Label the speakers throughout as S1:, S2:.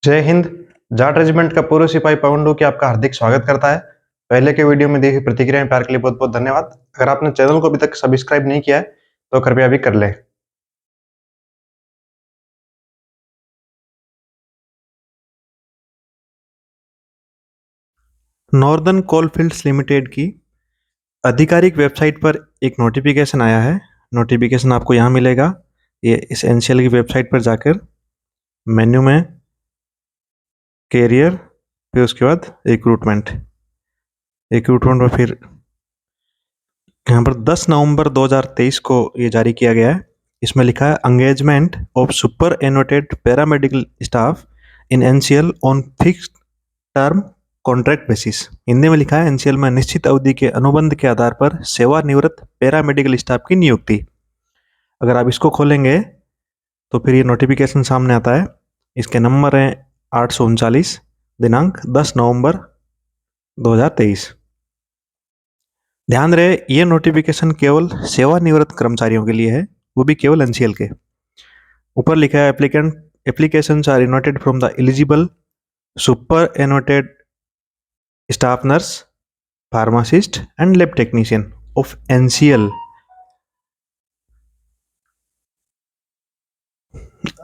S1: जय हिंद। जाट रेजिमेंट का पूर्व सिपाही पवन डुकी आपका हार्दिक स्वागत करता है। पहले के वीडियो में दी हुई प्रतिक्रिया प्यार के लिए बहुत बहुत धन्यवाद। अगर आपने चैनल को अभी तक सब्सक्राइब नहीं किया है तो कृपया भी कर लें। नॉर्दर्न कोलफील्ड्स लिमिटेड की आधिकारिक वेबसाइट पर एक नोटिफिकेशन आया है। नोटिफिकेशन आपको यहाँ मिलेगा। ये इस एनसीएल की वेबसाइट पर जाकर मेन्यू में कैरियर, फिर उसके बाद रिक्रूटमेंट में फिर यहाँ पर 10 नवंबर 2023 को ये जारी किया गया है। इसमें लिखा है engagement of superannuated paramedical staff in NCL on fixed term contract basis. Hindi में लिखा है एनसीएल में निश्चित अवधि के अनुबंध के आधार पर सेवानिवृत्त पैरामेडिकल स्टाफ की नियुक्ति। अगर आप इसको खोलेंगे तो फिर ये नोटिफिकेशन सामने आता है। इसके नंबर हैं 839, दिनांक 10 नवंबर 2023। ध्यान रहे ये नोटिफिकेशन केवल सेवानिवृत्त कर्मचारियों के लिए है, वो भी केवल एनसीएल के। ऊपर लिखा है applications are invited from the eligible superannuated staff nurse, pharmacist and lab technician of NCL.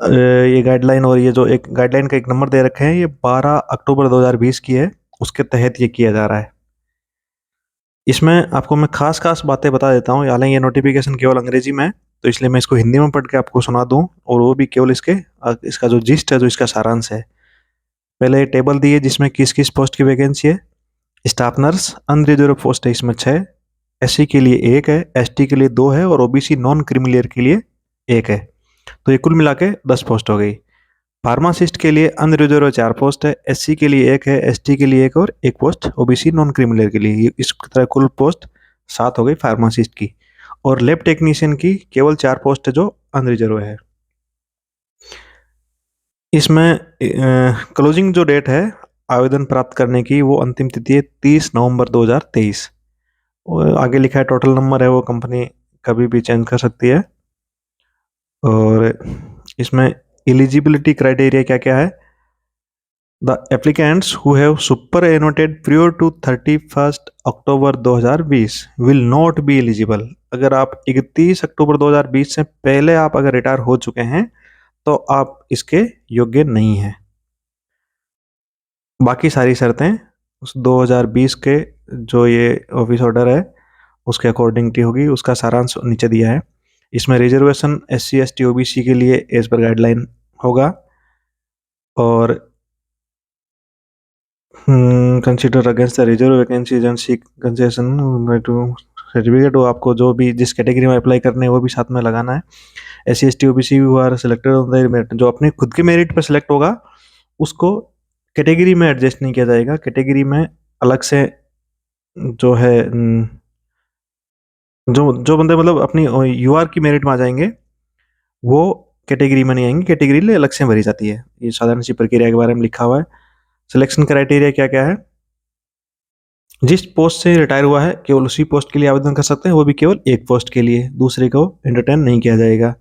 S1: ये गाइडलाइन और ये जो एक गाइडलाइन का एक नंबर दे रखे हैं, ये 12 अक्टूबर 2020 की है। उसके तहत ये किया जा रहा है। इसमें आपको मैं खास बातें बता देता हूँ। हालांकि ये नोटिफिकेशन केवल अंग्रेजी में है तो इसलिए मैं इसको हिंदी में पढ़ के आपको सुना दूं, और वो भी केवल इसका जो जिस्ट है, जो इसका सारांश है। पहले टेबल दी है जिसमें किस किस पोस्ट की वैकेंसी है। स्टाफ नर्स अनरिजर्व पोस्ट है, इसमें 6, एससी के लिए 1 है, एसटी के लिए 2 है और ओबीसी नॉन क्रीमिलियर के लिए 1 है। तो ये कुल मिला के 10 पोस्ट हो गई। फार्मासिस्ट के लिए अनरिजर्व 4 पोस्ट है, एससी के लिए 1 है, एसटी के लिए 1 और 1 पोस्ट ओबीसी नॉन क्रीमिलियर के लिए। इस तरह कुल पोस्ट 7 हो गई फार्मासिस्ट की। और लैब टेक्नीशियन की केवल 4 पोस्ट है जो अनरिजर्व है। इसमें क्लोजिंग जो डेट है आवेदन प्राप्त करने की, वो अंतिम तिथि है 30 नवंबर 2023। और आगे लिखा है टोटल नंबर है वो कंपनी कभी भी चेंज कर सकती है। और इसमें एलिजिबिलिटी क्राइटेरिया क्या क्या है। The applicants who have superannuated prior to 31 October 2020 will not be eligible. अगर आप 31 अक्टूबर 2020 से पहले आप अगर रिटायर हो चुके हैं तो आप इसके योग्य नहीं हैं। बाकी सारी शर्तें उस 2020 के जो ये ऑफिस ऑर्डर है उसके अकॉर्डिंग की होगी। उसका सारांश नीचे दिया है। इसमें रिजर्वेशन एससी एसटी ओबीसी के लिए एज पर गाइडलाइन होगा। और consider against the reserve vacancies and seek concession to certificate. वो आपको जो भी जिस कैटेगरी में अप्लाई करने हैं वो भी साथ में लगाना है। SC ST OBC who are selected on the merit, जो अपने खुद के मेरिट पर सिलेक्ट होगा उसको कैटेगरी में एडजस्ट नहीं किया जाएगा। कैटेगरी में अलग से जो है जो जो बंदे मतलब अपनी यूआर की मेरिट में आ जाएंगे वो कैटेगरी में नहीं आएंगे। कैटेगरी ले अलग से भरी जाती है। ये साधारण सी प्रक्रिया के बारे में लिखा हुआ है। सिलेक्शन क्राइटेरिया क्या क्या है। जिस पोस्ट से रिटायर हुआ है केवल उसी पोस्ट के लिए आवेदन कर सकते हैं, वो भी केवल एक पोस्ट के लिए, दूसरे को एंटरटेन नहीं किया जाएगा।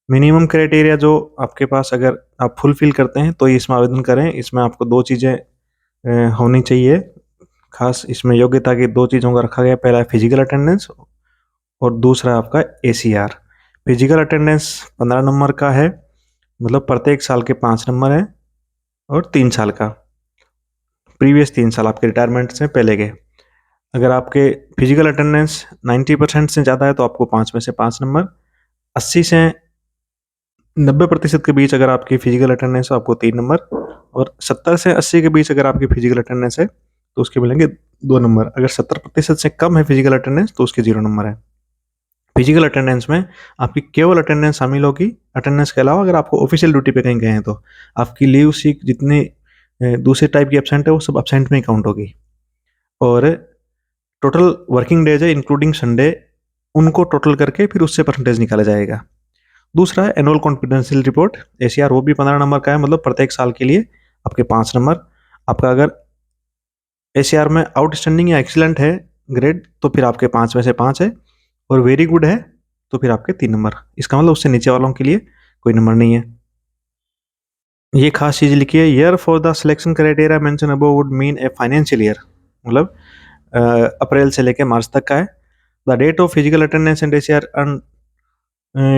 S1: मिनिमम क्राइटेरिया जो आपके पास अगर आप फुलफिल करते हैं तो इसमें आवेदन करें। इसमें आपको 2 चीज़ें होनी चाहिए खास। इसमें योग्यता की 2 चीज़ों का रखा गया। पहला है फिजिकल अटेंडेंस और दूसरा आपका एसीआर। फिजिकल अटेंडेंस 15 नंबर का है, मतलब प्रत्येक साल के 5 नंबर है, और 3 साल का, प्रीवियस 3 साल आपके रिटायरमेंट से पहले के। अगर आपके फिजिकल अटेंडेंस 90% से ज़्यादा है तो आपको 5 में से 5 नंबर, 80 से 90% के बीच अगर आपकी फिजिकल अटेंडेंस है आपको 3 नंबर, और 70 से 80 के बीच अगर आपकी फिजिकल अटेंडेंस है तो उसके मिलेंगे 2 नंबर। अगर 70% से कम है फिजिकल अटेंडेंस तो उसके 0 नंबर है। फिजिकल अटेंडेंस में आपकी केवल अटेंडेंस शामिल होगी। अटेंडेंस के अलावा अगर आपको ऑफिशियल ड्यूटी पे कहीं गए हैं तो आपकी लीव सीक जितने दूसरे टाइप की एब्सेंट है वो सब एब्सेंट में ही काउंट होगी। और टोटल वर्किंग डेज है इंक्लूडिंग संडे, उनको टोटल करके फिर उससे परसेंटेज निकाला जाएगा। दूसरा है एनुअल कॉन्फिडेंशियल रिपोर्ट एसीआर, वो भी 15 नंबर का है, मतलब प्रत्येक साल के लिए आपके 5 नंबर। आपका अगर एसीआर में आउटस्टैंडिंग या एक्सीलेंट है ग्रेड तो फिर आपके 5 में से 5 है, और वेरी गुड है तो फिर आपके 3 नंबर। इसका मतलब उससे नीचे वालों के लिए कोई नंबर नहीं है। ये खास चीज़ लिखी है, year for the selection criteria mention above would mean a financial year, मतलब अप्रैल से लेके मार्च तक का है। The date of physical attendance and ACR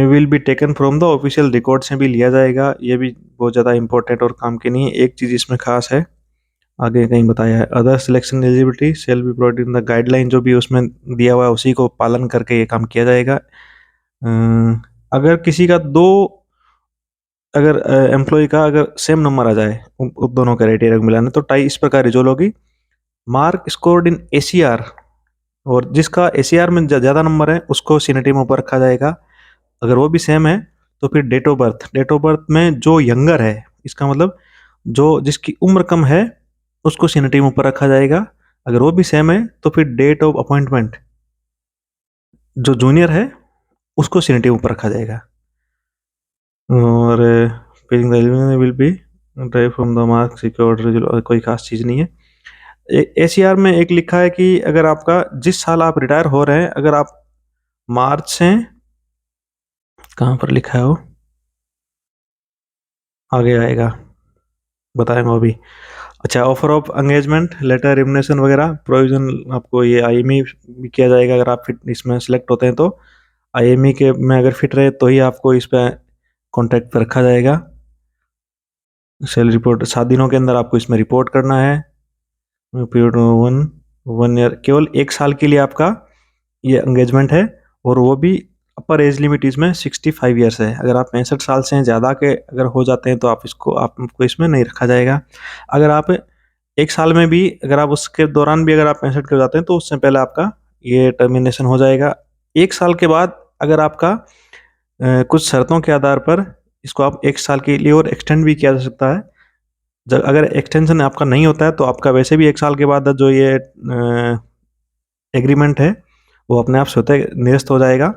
S1: will be taken from the official record से भी लिया जाएगा। ये भी बहुत ज़्यादा इंपॉर्टेंट और काम की नहीं है। एक चीज़ इसमें खास है, आगे कहीं बताया है, other selection eligibility shall be provided in the guideline, जो भी उसमें दिया हुआ है उसी को पालन करके ये काम किया जाएगा। अगर किसी का दो, अगर एम्प्लॉय का अगर सेम नंबर आ जाए उन दोनों क्राइटेरिया को मिलाने, तो टाई इस प्रकार रिजोल्व होगी, मार्क स्कोर्ड इन एसीआर, और जिसका एसीआर में ज़्यादा नंबर है उसको सीनियरिटी में ऊपर रखा जाएगा। अगर वो भी सेम है तो फिर डेट ऑफ बर्थ में जो यंगर है, इसका मतलब जो जिसकी उम्र कम है उसको सीनियरिटी में ऊपर रखा जाएगा। अगर वो भी सेम है तो फिर डेट ऑफ अपॉइंटमेंट, जो जूनियर है उसको सीनियरिटी में ऊपर रखा जाएगा। और paying the will be drive from the mark secured, कोई खास चीज़ नहीं है। एसीआर में एक लिखा है कि अगर आपका जिस साल आप रिटायर हो रहे हैं, अगर आप मार्च से, कहाँ पर लिखा है वो, आगे आएगा बताएंगे वो भी। अच्छा, ऑफर ऑफ एंगेजमेंट लेटर रिमनेशन वगैरह प्रोविजन आपको ये आईएमई भी किया जाएगा। अगर आप फिट इसमें सेलेक्ट होते हैं तो आईएमई के में अगर फिट रहे तो ही आपको इस पे कॉन्ट्रैक्ट पे रखा जाएगा। सेल रिपोर्ट 7 दिनों के अंदर आपको इसमें रिपोर्ट करना है। पीरियड वन 1 ईयर, केवल 1 साल के लिए आपका ये एंगेजमेंट है, और वो भी अपर एज लिमिट इसमें 65 ईयर्स है। अगर आप 65 साल से ज़्यादा के अगर हो जाते हैं तो आपको इसमें नहीं रखा जाएगा। अगर आप 1 साल में भी, अगर आप उसके दौरान भी अगर आप 65 के हो जाते हैं तो उससे पहले आपका ये टर्मिनेशन हो जाएगा। 1 साल के बाद अगर आपका कुछ शर्तों के आधार पर इसको आप 1 साल के लिए और एक्सटेंड भी किया जा सकता है। जब अगर एक्सटेंशन आपका नहीं होता है तो आपका वैसे भी 1 साल के बाद जो ये एग्रीमेंट है वो अपने आप स्वतः निरस्त हो जाएगा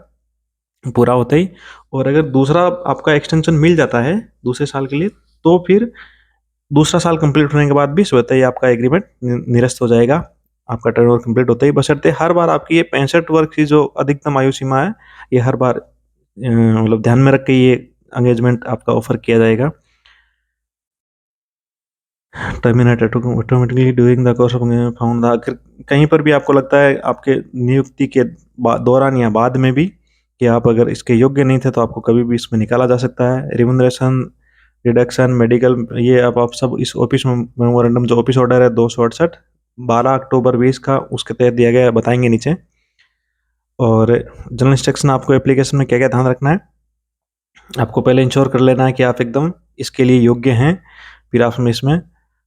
S1: पूरा होते ही। और अगर दूसरा आपका एक्सटेंशन मिल जाता है दूसरे साल के लिए, तो फिर दूसरा साल कंप्लीट होने के बाद भी स्वतः ही आपका एग्रीमेंट निरस्त हो जाएगा, आपका टर्न ओवर कंप्लीट होता ही, बशर्ते हर बार आपकी ये 65 वर्ष की जो अधिकतम आयु सीमा है, ये हर बार मतलब ध्यान में रख के ये एंगेजमेंट आपका ऑफर किया जाएगा। Terminate automatically during the course of found the, अगर कहीं पर भी आपको लगता है आपके नियुक्ति के दौरान या बाद में भी कि आप अगर इसके योग्य नहीं थे, तो आपको कभी भी इसमें निकाला जा सकता है। रिम्यूनरेशन, डिडक्शन, मेडिकल, ये अब आप सब इस ऑफिस मेमोरेंडम जो ऑफिस ऑर्डर है 268 12 अक्टूबर 20 का, उसके तहत दिया गया है, बताएंगे नीचे। और जनरल इंस्ट्रक्शन, आपको एप्लीकेशन में क्या क्या ध्यान रखना है, आपको पहले इंश्योर कर लेना है कि आप एकदम इसके लिए योग्य हैं, फिर आप इसमें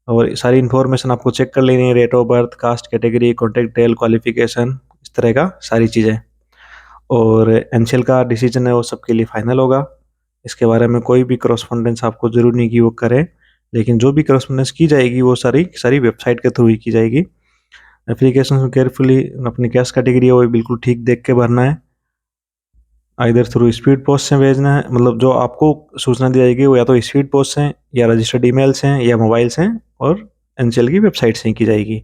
S1: और सारी इन्फॉर्मेशन आपको चेक कर लेनी है, rate of birth, caste category, contact detail, qualification, इस तरह का सारी चीज़ें। और एनसीएल का डिसीजन है वो सबके लिए फाइनल होगा। इसके बारे में कोई भी करस्पॉन्डेंस आपको ज़रूरी नहीं कि वो करें, लेकिन जो भी करस्पॉन्डेंस की जाएगी वो सारी सारी वेबसाइट के थ्रू ही की जाएगी। एप्लीकेशन केयरफुली अपनी कैश कैटेगरी है वो बिल्कुल ठीक देख के भरना है। आइदर थ्रू स्पीड पोस्ट से भेजना है, मतलब जो आपको सूचना दी जाएगी वो या तो स्पीड पोस्ट से, या रजिस्टर्ड ईमेल से, या मोबाइल से, और एनसीएल की वेबसाइट से ही की जाएगी।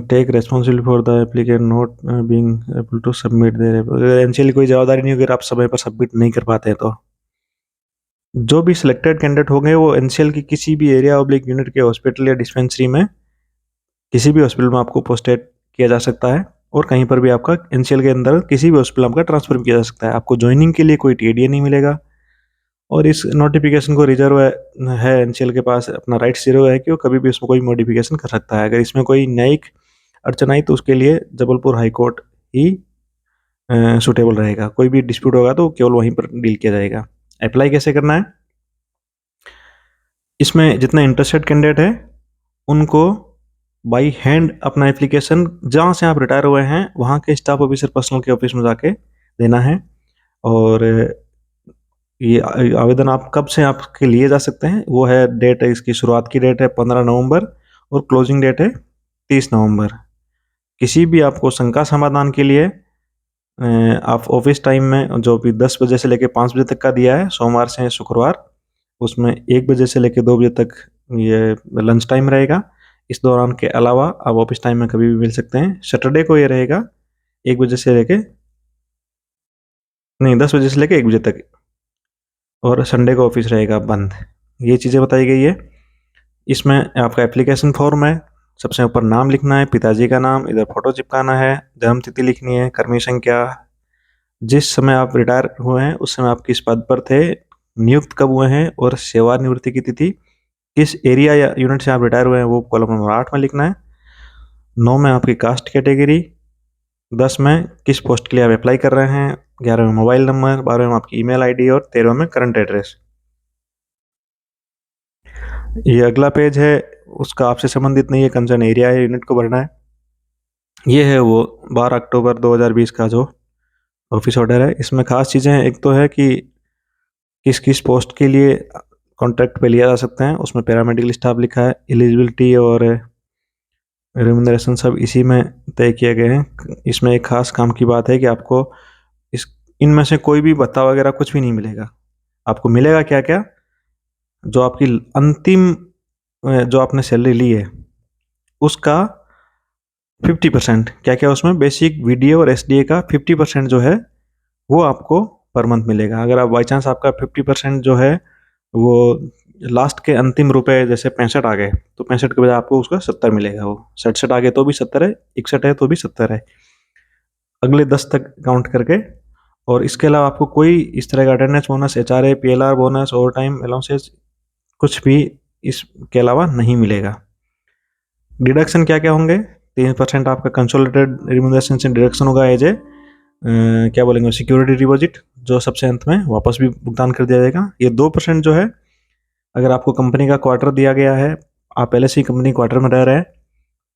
S1: Take responsibility for the applicant not being able to submit there, NCL कोई जवाबदारी नहीं होगी अगर आप समय पर सबमिट नहीं कर पाते हैं तो। जो भी सिलेक्टेड कैंडिडेट होंगे वो एनसीएल की किसी भी एरिया ऑब्लिक यूनिट के हॉस्पिटल या डिस्पेंसरी में, किसी भी हॉस्पिटल में आपको पोस्टेड किया जा सकता है, और कहीं पर भी आपका एनसीएल के अंदर किसी भी हॉस्पिटल में आपका ट्रांसफर किया जा सकता है। आपको ज्वाइनिंग के लिए कोई टीडीए नहीं मिलेगा। और इस नोटिफिकेशन को रिजर्व है एनसीएल के पास अपना राइट्स रिजर्व है कि वो कभी भी उसमें कोई मॉडिफिकेशन कर सकता है। अगर इसमें कोई न्यायिक अड़चन आई तो उसके लिए जबलपुर हाई कोर्ट ही सूटेबल रहेगा। कोई भी डिस्प्यूट होगा तो केवल वहीं पर डील किया जाएगा। अप्लाई कैसे करना है, इसमें जितने इंटरेस्टेड कैंडिडेट है उनको बाई हैंड अपना एप्लीकेशन जहाँ से आप रिटायर हुए हैं वहाँ के स्टाफ ऑफिसर पर्सनल के ऑफिस में जाके देना है। और ये आवेदन आप कब से आपके लिए जा सकते हैं, वो है डेट है, इसकी शुरुआत की डेट है 15 नवंबर और क्लोजिंग डेट है 30 नवंबर। किसी भी आपको शंका समाधान के लिए आप ऑफिस टाइम में जो भी 10 बजे से लेकर 5 बजे तक का दिया है सोमवार से शुक्रवार, उसमें 1 बजे से लेकर 2 बजे तक ये लंच टाइम रहेगा। इस दौरान के अलावा आप ऑफिस टाइम में कभी भी मिल सकते हैं। सैटरडे को ये रहेगा 1 बजे से लेके, नहीं 10 बजे से लेकर 1 बजे तक, और संडे को ऑफिस रहेगा बंद। ये चीज़ें बताई गई है। इसमें आपका एप्लीकेशन फॉर्म है, सबसे ऊपर नाम लिखना है, पिताजी का नाम, इधर फोटो चिपकाना है, जन्म तिथि लिखनी है, कर्मी संख्या, जिस समय आप रिटायर हुए हैं उस समय आप किस पद पर थे, नियुक्त कब हुए हैं, और सेवानिवृत्ति की तिथि, किस एरिया या यूनिट से आप रिटायर हुए हैं वो कॉलम नंबर 8 में लिखना है। 9 में आपकी कास्ट कैटेगरी, 10 में किस पोस्ट के लिए आप अप्लाई कर रहे हैं, 11 में मोबाइल नंबर, 12 में आपकी ईमेल आईडी और 13 में करंट एड्रेस। ये अगला पेज है, उसका आपसे संबंधित नहीं है, कंसर्न एरिया है, यूनिट को भरना है। ये है वो 12 अक्टूबर 2020 का जो ऑफिस ऑर्डर है। इसमें खास चीज़ें हैं, एक तो है कि किस किस पोस्ट के लिए कॉन्ट्रैक्ट पे लिया जा सकते हैं, उसमें पैरामेडिकल स्टाफ लिखा है, एलिजिबिलिटी और रेमुनरेशन सब इसी में तय किए गए हैं। इसमें एक खास काम की बात है कि आपको इस इनमें से कोई भी भत्ता वगैरह कुछ भी नहीं मिलेगा। आपको मिलेगा क्या क्या, जो आपकी अंतिम जो आपने सैलरी ली है उसका 50%, क्या क्या उसमें बेसिक, वीडियो और एसडीए का 50% जो है वो आपको पर मंथ मिलेगा। अगर आप बाई चांस आपका 50% जो है वो लास्ट के अंतिम रुपए जैसे 65 आ गए तो 65 के बजाय आपको उसका 70 मिलेगा। वो 67 आ गए तो भी 70 है, 61 है तो भी 70 है, अगले 10 तक काउंट करके। और इसके अलावा आपको कोई इस तरह का attendance bonus, HRA, PLR bonus, over time allowances कुछ भी इसके अलावा नहीं मिलेगा। डिडक्शन क्या क्या होंगे, 3% आपका कंसोलिडेटेड रिम्यूनरेशन से डिडक्शन होगा एज ए क्या बोलेंगे सिक्योरिटी डिपॉजिट, जो सबसे अंत में वापस भी भुगतान कर दिया जाएगा। ये 2% जो है, अगर आपको कंपनी का क्वार्टर दिया गया है, आप पहले से ही कंपनी क्वार्टर में रह रहे हैं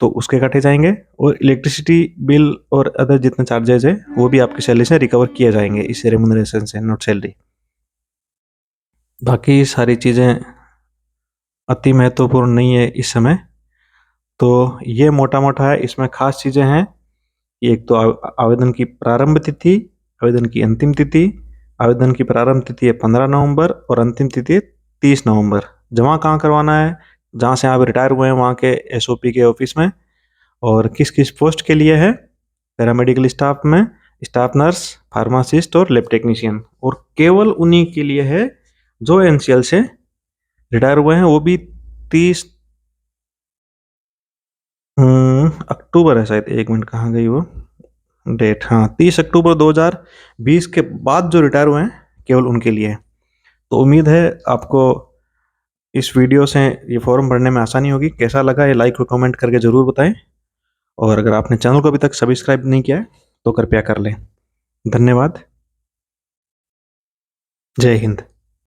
S1: तो उसके काटे जाएंगे, और इलेक्ट्रिसिटी बिल और अदर जितने चार्जेज है वो भी आपकी सैलरी से रिकवर किए जाएंगे इस रेम्यूनरेशन से, नॉट सैलरी। बाकी सारी चीज़ें अति महत्वपूर्ण नहीं है इस समय, तो ये मोटा मोटा है। इसमें खास चीज़ें हैं, एक तो आवेदन की प्रारंभ तिथि, आवेदन की अंतिम तिथि। आवेदन की प्रारंभ तिथि है 15 नवंबर और अंतिम तिथि है 30 नवंबर। जमा कहाँ करवाना है, जहाँ से आप रिटायर हुए हैं वहाँ के एसओपी के ऑफिस में। और किस किस पोस्ट के लिए है, पैरामेडिकल स्टाफ में, स्टाफ नर्स, फार्मासिस्ट और लैब टेक्नीशियन। और केवल उन्हीं के लिए है जो एनसीएल से रिटायर हुए हैं, वो भी 30 अक्टूबर है शायद, एक मिनट कहाँ गई वो डेट, हाँ 30 अक्टूबर 2020 के बाद जो रिटायर हुए हैं केवल उनके लिए है। तो उम्मीद है आपको इस वीडियो से ये फॉर्म भरने में आसानी होगी। कैसा लगा ये लाइक और कमेंट करके ज़रूर बताएं, और अगर आपने चैनल को अभी तक सब्सक्राइब नहीं किया है तो कृपया कर लें। धन्यवाद। जय हिंद।